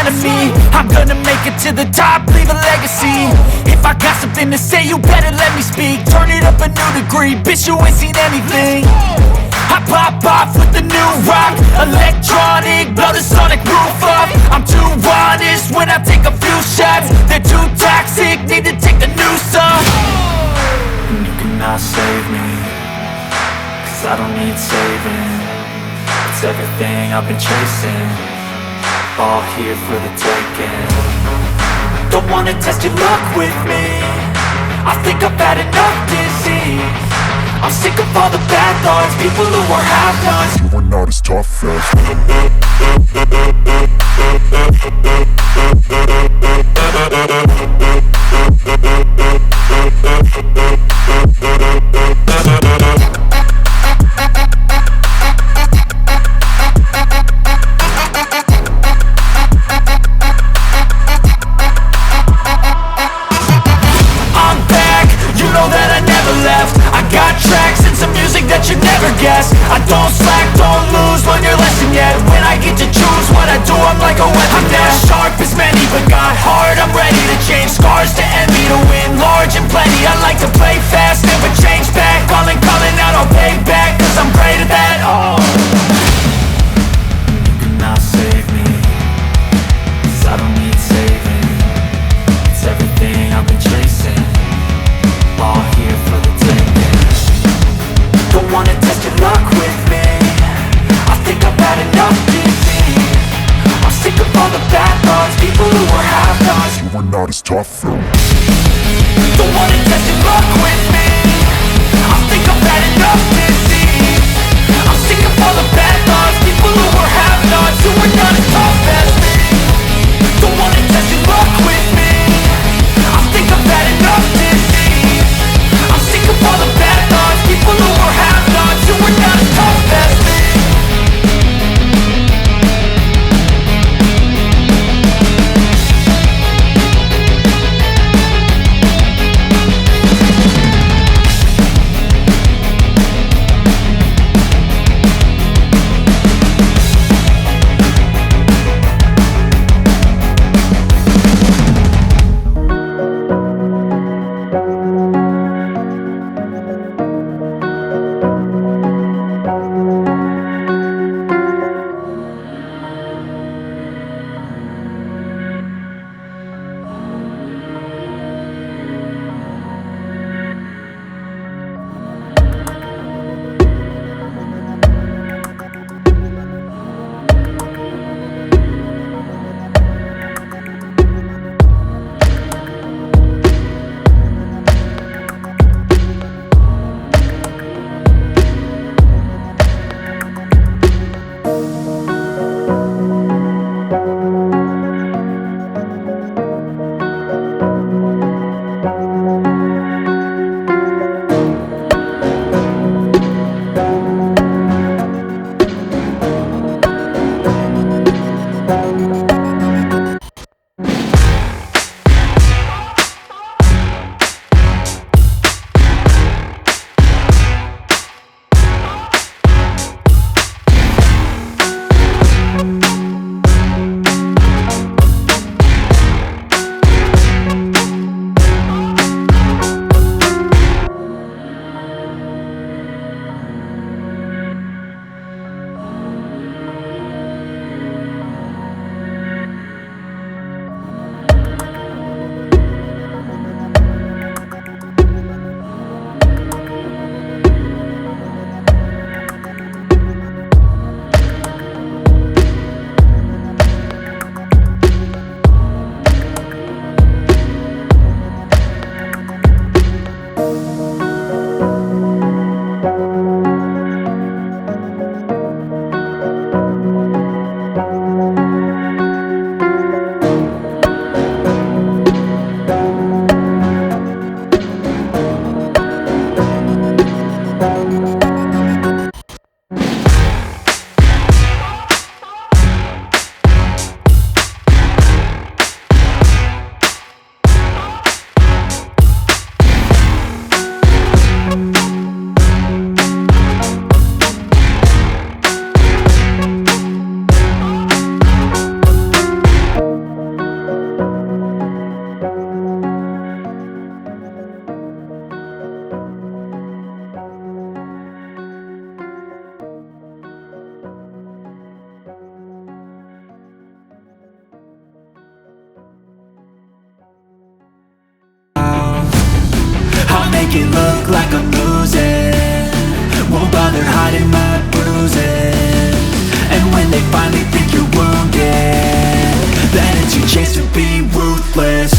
front of me. I'm gonna make it to the top, leave a legacy. If I got something to say, you better let me speak. Turn it up a new degree, bitch, you ain't seen anything. I pop off with the new rock, electronic, blow the sonic roof up. I'm too honest when I take a few shots. They're too toxic, need to take the noose off. And you cannot save me, cause I don't need saving. It's everything I've been chasing, all here for the taking. Don't wanna test your luck with me, I think I've had enough disease. I'm sick of all the bad thoughts, people who are half-nots. You are not as tough as I don't slack, don't lose, learn your lesson yet. When I get to choose what I do, I'm like a weapon. I'm not sharp as many, but got hard, I'm ready to change. Scars to envy, to win large and plenty. I like to play fast, never change back. Calling out, I'll pay back, cause I'm great at that. Oh, you cannot save me, cause I don't need saving. It's everything I've been chasing, all here for the taking. Don't wanna test your luck with me, I think I've had enough disease. I'm sick of all the bad thoughts, people who are half-nots. You are not as tough though. Don't wanna test your luck with me, I think I've had enough disease. I'm sick of all the bad thoughts, people who are half-nots. You are not as tough as me. Don't wanna test your luck with me, I think I've had enough disease. I'm sick of all the bad thoughts, people who are half-nots. You are not as tough as me. make it look like I'm losing, won't bother hiding my bruises. And when they finally think you're wounded, then it's your chance to be ruthless.